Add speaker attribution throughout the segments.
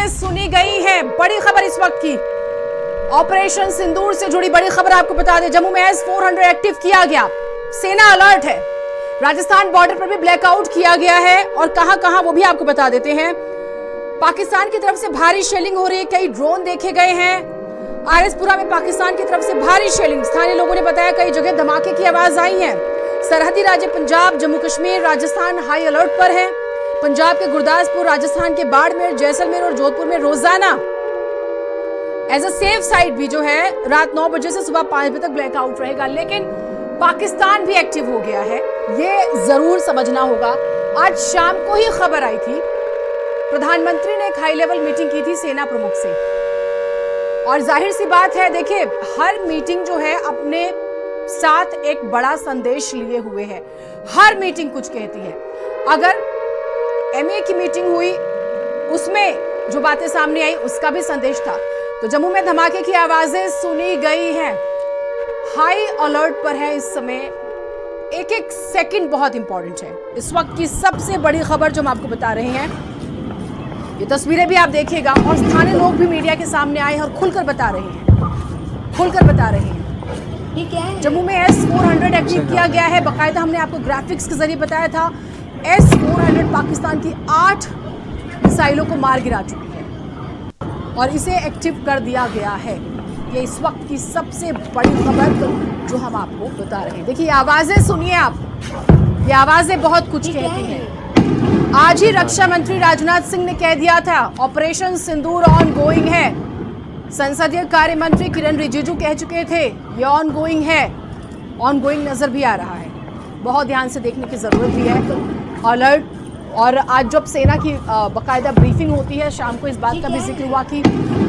Speaker 1: आवाजें सुनी गई हैं। बड़ी खबर इस वक्त की, ऑपरेशन सिंदूर से जुड़ी बड़ी खबर आपको बता दें। जम्मू में S-400 एक्टिव किया गया, सेना अलर्ट है। राजस्थान बॉर्डर पर भी ब्लैकआउट किया गया है और कहां वो भी आपको बता देते हैं। पाकिस्तान की तरफ से भारी शेलिंग हो रही है, कई ड्रोन देखे गए हैं। आरएसपुरा में पाकिस्तान की तरफ से भारी शेलिंग, स्थानीय लोगों ने बताया कई जगह धमाके की आवाज आई है। सरहदी राज्य पंजाब, जम्मू कश्मीर, राजस्थान हाई अलर्ट पर है। पंजाब के गुरदासपुर, राजस्थान के बाड़मेर, जैसलमेर और जोधपुर में रोजाना एज अ सेफ साइड भी जो है रात 9 बजे से सुबह 5 बजे तक ब्लैकआउट रहेगा। लेकिन पाकिस्तान भी एक्टिव हो गया है, ये जरूर समझना होगा। आज शाम को ही खबर आई थी, प्रधानमंत्री ने एक हाई लेवल मीटिंग की थी सेना प्रमुख से, और जाहिर सी बात है, देखिए हर मीटिंग जो है अपने साथ एक बड़ा संदेश लिए हुए है। हर मीटिंग कुछ कहती है। अगर एमए की मीटिंग हुई, उसमें जो बातें सामने आई उसका भी संदेश था। तो जम्मू में धमाके की आवाजें सुनी गई हैं, हाई अलर्ट पर है इस समय। एक एक सेकंड बहुत इंपॉर्टेंट है। इस वक्त की सबसे बड़ी खबर जो हम आपको बता रहे हैं, ये तस्वीरें भी आप देखिएगा, और स्थानीय लोग भी मीडिया के सामने आए और खुलकर बता रहे हैं। जम्मू में S-400 एक्टिव किया गया है। बाकायदा हमने आपको ग्राफिक्स के जरिए बताया था। S-400 पाकिस्तान की 8 मिसाइलों को मार गिरा चुकी है और इसे एक्टिव कर दिया गया है। ये इस वक्त की सबसे बड़ी खबर जो हम आपको बता रहे हैं। देखिए आवाजें सुनिए आप, ये आवाजें बहुत कुछ कहती हैं। आज ही रक्षा मंत्री राजनाथ सिंह ने कह दिया था ऑपरेशन सिंदूर ऑन गोइंग है। संसदीय कार्य मंत्री किरण रिजिजू कह चुके थे ये ऑन गोइंग है। ऑन गोइंग नजर भी आ रहा है, बहुत ध्यान से देखने की जरूरत भी है। अलर्ट, और आज जब सेना की बाकायदा ब्रीफिंग होती है शाम को, इस बात का भी जिक्र हुआ कि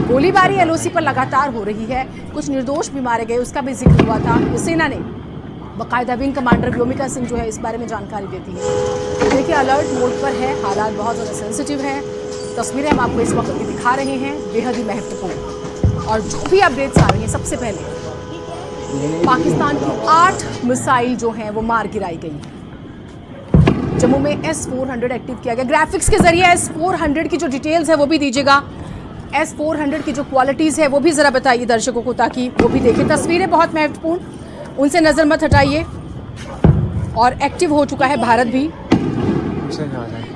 Speaker 1: गोलीबारी एलओसी पर लगातार हो रही है, कुछ निर्दोष भी मारे गए, उसका भी जिक्र हुआ था। सेना ने बाकायदा विंग कमांडर व्योमिका सिंह जो है इस बारे में जानकारी देती है। देखिए अलर्ट मोड पर है, हालात बहुत ज़्यादा सेंसिटिव हैं। तस्वीरें हम आपको इस वक्त भी दिखा रहे हैं, बेहद ही महत्वपूर्ण। और जो भी अपडेट्स आ रही हैं, सबसे पहले पाकिस्तान की 8 मिसाइल जो हैं वो मार गिराई गई। जम्मू में S-400 एक्टिव किया गया। ग्राफिक्स के जरिए S-400 की जो डिटेल्स है वो भी दीजिएगा। S-400 की जो क्वालिटीज़ है वो भी ज़रा बताइए दर्शकों को, ताकि वो भी देखें। तस्वीरें बहुत महत्वपूर्ण, उनसे नज़र मत हटाइए। और एक्टिव हो चुका है भारत भी।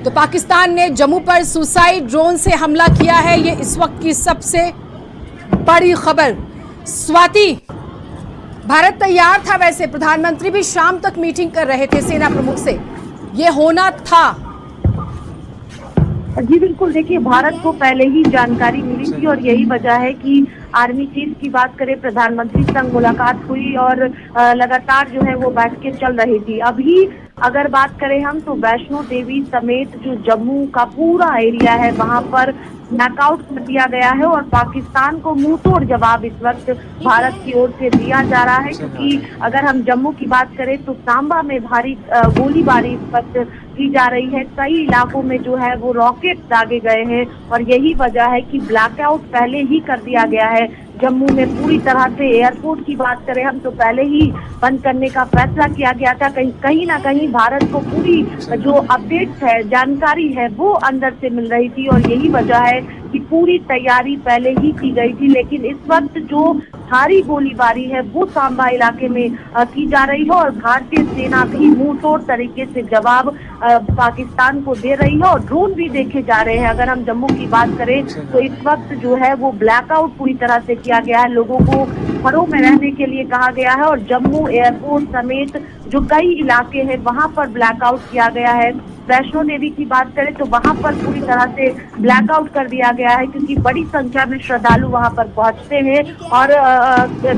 Speaker 1: तो पाकिस्तान ने जम्मू पर सुसाइड ड्रोन से हमला किया है, ये इस वक्त की सबसे बड़ी खबर। स्वाति, भारत तैयार था, वैसे प्रधानमंत्री भी शाम तक मीटिंग कर रहे थे सेना प्रमुख से, ये होना था।
Speaker 2: जी बिल्कुल, देखिए भारत को पहले ही जानकारी मिली थी और यही वजह है कि आर्मी चीफ की बात करें, प्रधानमंत्री संग मुलाकात हुई और लगातार जो है वो बैठकें चल रही थी। अभी अगर बात करें हम तो वैष्णो देवी समेत जो जम्मू का पूरा एरिया है वहां पर नॉकआउट कर दिया गया है और पाकिस्तान को मुंह तोड़ जवाब इस वक्त भारत की ओर से दिया जा रहा है। क्योंकि अगर हम जम्मू की बात करें तो सांबा में भारी गोलीबारी इस वक्त की जा रही है। कई इलाकों में जो है वो रॉकेट दागे गए हैं और यही वजह है कि ब्लैकआउट पहले ही कर दिया गया है। जम्मू में पूरी तरह से एयरपोर्ट की बात करें हम तो पहले ही बंद करने का फैसला किया गया था। कहीं ना कहीं भारत को पूरी जो अपडेट्स है, जानकारी है, वो अंदर से मिल रही थी और यही वजह है कि पूरी तैयारी पहले ही की गई थी। लेकिन इस वक्त जो भारी गोलीबारी है वो सांबा इलाके में की जा रही है और भारतीय सेना भी मुंह तोड़ तरीके से जवाब पाकिस्तान को दे रही है और ड्रोन भी देखे जा रहे हैं। अगर हम जम्मू की बात करें तो इस वक्त जो है वो ब्लैकआउट पूरी तरह से किया गया है, लोगों को घरों में रहने के लिए कहा गया है और जम्मू एयरपोर्ट समेत जो कई इलाके हैं वहां पर ब्लैकआउट किया गया है। वैष्णो देवी की बात करें तो वहां पर पूरी तरह से ब्लैकआउट कर दिया गया है क्योंकि बड़ी संख्या में श्रद्धालु वहां पर पहुंचते हैं। और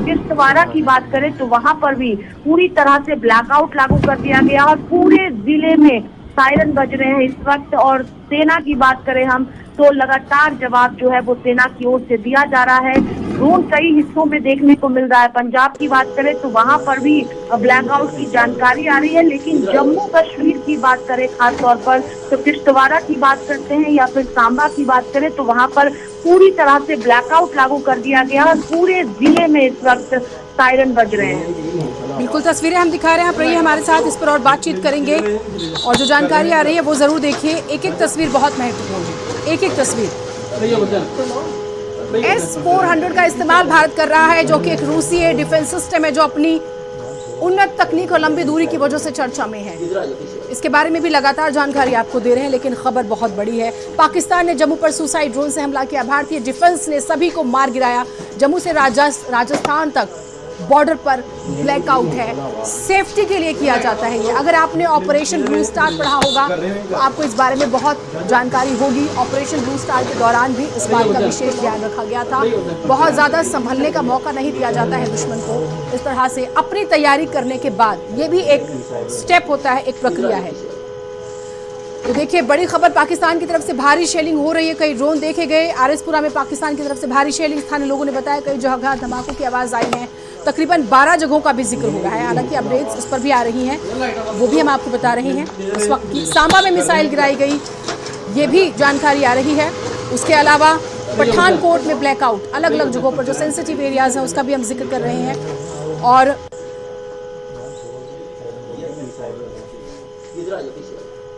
Speaker 2: किश्तवाड़ा की बात करें तो वहां पर भी पूरी तरह से ब्लैकआउट लागू कर दिया गया और पूरे जिले में सायरन बज रहे हैं इस वक्त। और सेना की बात करें हम तो लगातार जवाब जो है वो सेना की ओर से दिया जा रहा है। ड्रोन कई हिस्सों में देखने को मिल रहा है। पंजाब की बात करें तो वहां पर भी ब्लैकआउट की जानकारी आ रही है, लेकिन जम्मू कश्मीर की बात करें खास तौर पर तो किश्तवाड़ा की बात करते हैं या फिर सांबा की बात करें तो वहां पर पूरी तरह से ब्लैकआउट लागू कर दिया गया और पूरे जिले में इस वक्त सायरन बज रहे हैं।
Speaker 1: बिल्कुल तस्वीरें हम दिखा रहे हैं, आप रहिए हमारे साथ, इस पर और बातचीत करेंगे और जो जानकारी आ रही है वो जरूर देखिए। एक एक तस्वीर बहुत महत्वपूर्ण है, एक एक तस्वीर। S-400 का इस्तेमाल भारत कर रहा है, जो कि एक रूसी डिफेंस सिस्टम है जो अपनी उन्नत तकनीक और लंबी दूरी की वजह से चर्चा में है। इसके बारे में भी लगातार जानकारी आपको दे रहे हैं, लेकिन खबर बहुत बड़ी है। पाकिस्तान ने जम्मू पर सुसाइड ड्रोन से हमला किया। भारतीय डिफेंस ने सभी को मार गिराया। जम्मू से राजस्थान तक बॉर्डर पर ब्लैकआउट है। सेफ्टी के लिए किया जाता है ये। अगर आपने ऑपरेशन ब्लू स्टार पढ़ा होगा तो आपको इस बारे में बहुत जानकारी होगी। ऑपरेशन ब्लू स्टार के दौरान भी इस बात का विशेष ध्यान रखा गया था। बहुत ज़्यादा संभलने का मौका नहीं दिया जाता है दुश्मन को। इस तरह से अपनी तैयारी करने के बाद ये भी एक स्टेप होता है, एक प्रक्रिया है। तो देखिए, बड़ी खबर पाकिस्तान की तरफ से भारी शेलिंग हो रही है। कई ड्रोन देखे गए। आरएसपुरा में पाकिस्तान की तरफ से भारी शेलिंग, स्थानीय लोगों ने बताया कई जगह धमाकों की आवाज आई है। तकरीबन 12 जगहों का भी जिक्र हो रहा है। हालांकि अपडेट्स इस पर भी आ रही हैं, वो भी हम आपको बता रहे हैं। उस वक्त की सांबा में मिसाइल गिराई गई, ये भी जानकारी आ रही है। उसके अलावा पठानकोट में ब्लैकआउट, अलग अलग जगहों पर जो सेंसिटिव एरियाज हैं उसका भी हम जिक्र कर रहे हैं।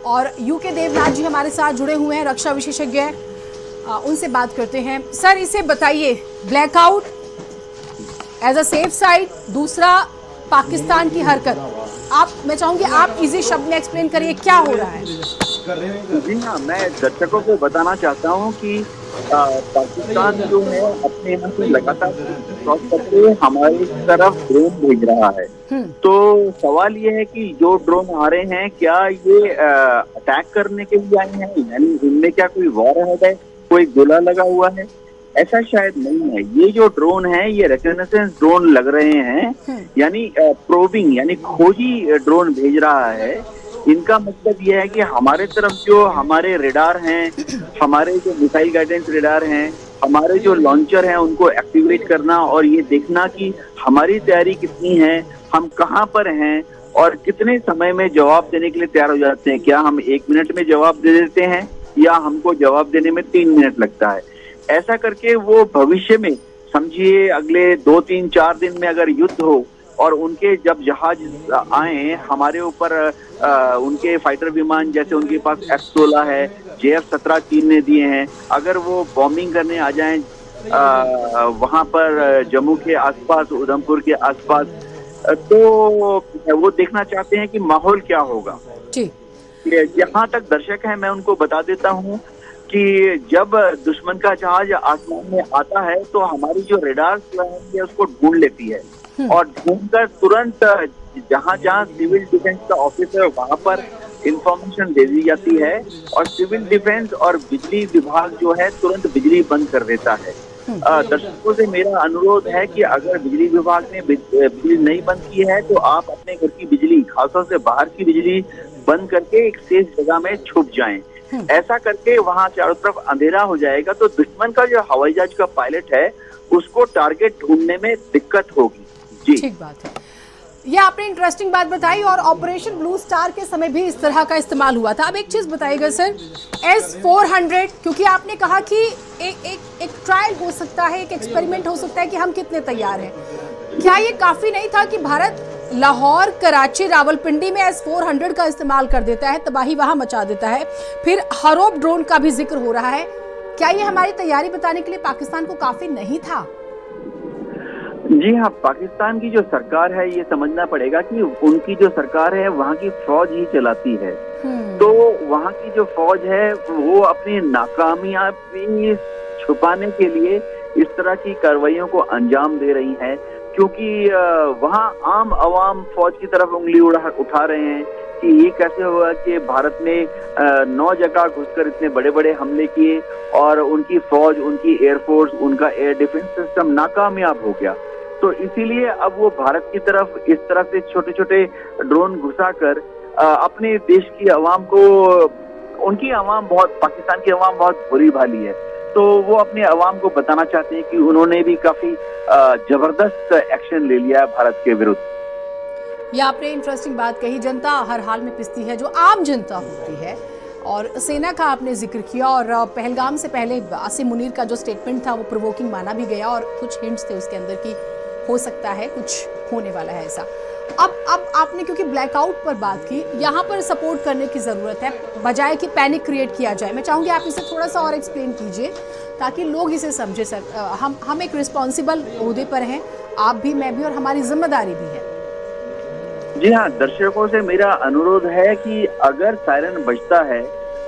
Speaker 1: और यूके देवनाथ जी हमारे साथ जुड़े हुए हैं, रक्षा विशेषज्ञ, उनसे बात करते हैं। सर, इसे बताइए, blackout as a safe side, दूसरा पाकिस्तान की हरकत, मैं चाहूंगी आप इजी शब्द में एक्सप्लेन करिए क्या हो रहा है।
Speaker 3: जी हाँ, मैं दर्शकों को बताना चाहता हूँ कि पाकिस्तान जो है अपने यहाँ से लगातार क्रॉस करके हमारी तरफ ड्रोन भेज रहा है। तो सवाल ये है कि जो ड्रोन आ रहे हैं क्या ये अटैक करने के लिए आए हैं, यानी इनमें क्या कोई वॉर है, कोई गोला लगा हुआ है? ऐसा शायद नहीं है। ये जो ड्रोन है ये रिकॉग्निशन ड्रोन लग रहे हैं, यानी प्रोबिंग यानी खोजी ड्रोन भेज रहा है। इनका मतलब यह है कि हमारे तरफ जो हमारे रेडार हैं, हमारे जो मिसाइल गाइडेंस रेडार हैं, हमारे जो लॉन्चर हैं, उनको एक्टिवेट करना और ये देखना कि हमारी तैयारी कितनी है, हम कहाँ पर हैं और कितने समय में जवाब देने के लिए तैयार हो जाते हैं। क्या हम 1 मिनट में जवाब दे देते हैं या हमको जवाब देने में 3 मिनट लगता है? ऐसा करके वो भविष्य में, समझिए अगले 2, 3, 4 दिन में अगर युद्ध हो और उनके जब जहाज आए हमारे ऊपर, उनके फाइटर विमान जैसे उनके पास F-16 है, JF-17 चीन ने दिए हैं, अगर वो बॉम्बिंग करने आ जाएं वहां पर जम्मू के आसपास, उधमपुर के आसपास, तो वो देखना चाहते हैं कि माहौल क्या होगा। जहाँ तक दर्शक हैं मैं उनको बता देता हूँ कि जब दुश्मन का जहाज आसमान में आता है तो हमारी जो रेडार है उसको ढूंढ लेती है और ढूंढकर तुरंत जहाँ जहाँ सिविल डिफेंस का ऑफिस है वहां पर इंफॉर्मेशन दे दी जाती है और सिविल डिफेंस और बिजली विभाग जो है तुरंत बिजली बंद कर देता है। दर्शकों से मेरा अनुरोध है कि अगर बिजली विभाग ने बिजली नहीं बंद की है तो आप अपने घर की बिजली, खासतौर से बाहर की बिजली बंद करके एक सेफ जगह में छुप जाएं। ऐसा करके वहां चारों तरफ अंधेरा हो जाएगा तो दुश्मन का जो हवाई जहाज का पायलट है उसको टारगेट ढूंढने में दिक्कत होगी। जी, ठीक बात है।
Speaker 1: ये आपने इंटरेस्टिंग बात बताई और ऑपरेशन ब्लू स्टार के समय भी इस तरह का इस्तेमाल हुआ था। अब एक चीज बताइएगा सर, S-400, क्योंकि आपने कहा कि एक ट्रायल हो सकता है, एक एक्सपेरिमेंट हो सकता है कि हम कितने तैयार हैं। क्या ये काफी नहीं था कि भारत लाहौर, कराची, रावलपिंडी में S-400 का इस्तेमाल कर देता है, तबाही वहां मचा देता है, फिर हरोप ड्रोन का भी जिक्र हो रहा है। क्या ये हमारी तैयारी बताने के लिए पाकिस्तान को काफी नहीं था?
Speaker 3: जी हाँ, पाकिस्तान की जो सरकार है ये समझना पड़ेगा कि उनकी जो सरकार है वहाँ की फौज ही चलाती है। तो वहाँ की जो फौज है वो अपनी नाकामयाबी छुपाने के लिए इस तरह की कार्रवाइयों को अंजाम दे रही है, क्योंकि वहाँ आम आवाम फौज की तरफ उंगली उठा रहे हैं कि ये कैसे हुआ कि भारत ने 9 जगह घुसकर इतने बड़े बड़े हमले किए और उनकी फौज, उनकी एयरफोर्स, उनका एयर डिफेंस सिस्टम नाकामयाब हो गया। तो इसीलिए अब वो भारत की तरफ इस तरह से छोटे छोटे ड्रोन घुसाकर अपने देश की आवाम को, उनकी आवाम बहुत, पाकिस्तान की आवाम बहुत बुरी भाली है, तो वो अपने आवाम को बताना चाहते हैं कि उन्होंने भी काफी जबरदस्त एक्शन ले लिया है भारत के विरुद्ध।
Speaker 1: ये आपने इंटरेस्टिंग बात कही। जनता हर हाल में पिसती है, जो आम जनता होती है, और सेना का आपने जिक्र किया और पहलगाम से पहले आसिम मुनीर का जो स्टेटमेंट था वो प्रोवोकिंग माना भी गया और कुछ हिंट्स थे उसके अंदर की हो सकता है कुछ होने वाला है ऐसा। अब आपने क्योंकि ब्लैकआउट पर बात की, यहाँ पर सपोर्ट करने की ज़रूरत है बजाय कि पैनिक क्रिएट किया जाए। मैं चाहूँगी आप इसे थोड़ा सा और एक्सप्लेन कीजिए ताकि लोग इसे समझे। सर, हम एक रिस्पॉन्सिबल ओहदे पर हैं, आप भी, मैं भी, और हमारी जिम्मेदारी भी है।
Speaker 3: जी हाँ, दर्शकों से मेरा अनुरोध है कि अगर सायरन बजता है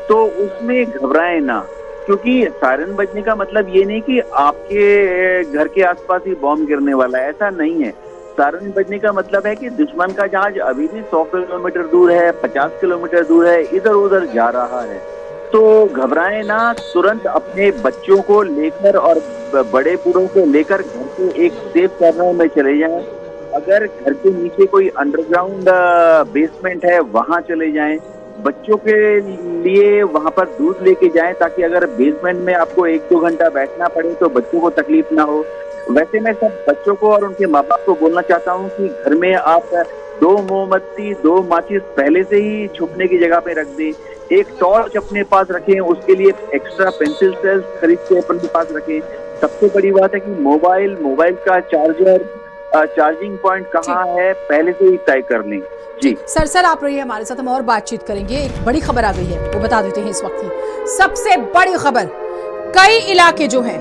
Speaker 3: तो उसमें घबराएं ना, क्योंकि सायरन बजने का मतलब ये नहीं कि आपके घर के आसपास ही बॉम्ब गिरने वाला है, ऐसा नहीं है। सायरन बजने का मतलब है कि दुश्मन का जहाज अभी भी 100 किलोमीटर दूर है, 50 किलोमीटर दूर है, इधर उधर जा रहा है। तो घबराएं ना, तुरंत अपने बच्चों को लेकर और बड़े बूढ़ों को लेकर घर के एक सेफ कॉर्नर में चले जाएं। अगर घर के नीचे कोई अंडरग्राउंड बेसमेंट है वहां चले जाएं। बच्चों के लिए वहां पर दूध लेके जाएं ताकि अगर बेसमेंट में आपको 1-2 घंटा बैठना पड़े तो बच्चों को तकलीफ ना हो। वैसे मैं सब बच्चों को और उनके माँ बाप को बोलना चाहता हूँ कि घर में आप 2 मोमबत्ती, 2 माचिस पहले से ही छुपने की जगह पे रख दें। एक टॉर्च अपने पास रखें, उसके लिए एक्स्ट्रा पेंसिल सेल्स खरीद के अपने पास रखें। सबसे बड़ी बात है कि मोबाइल का चार्जर, चार्जिंग पॉइंट कहाँ है पहले से ही तय कर लें। जी
Speaker 1: सर आप रहिए हमारे साथ, हम और बातचीत करेंगे। एक बड़ी खबर आ गई है, वो बता देते हैं इस वक्त की सबसे बड़ी खबर। कई इलाके जो हैं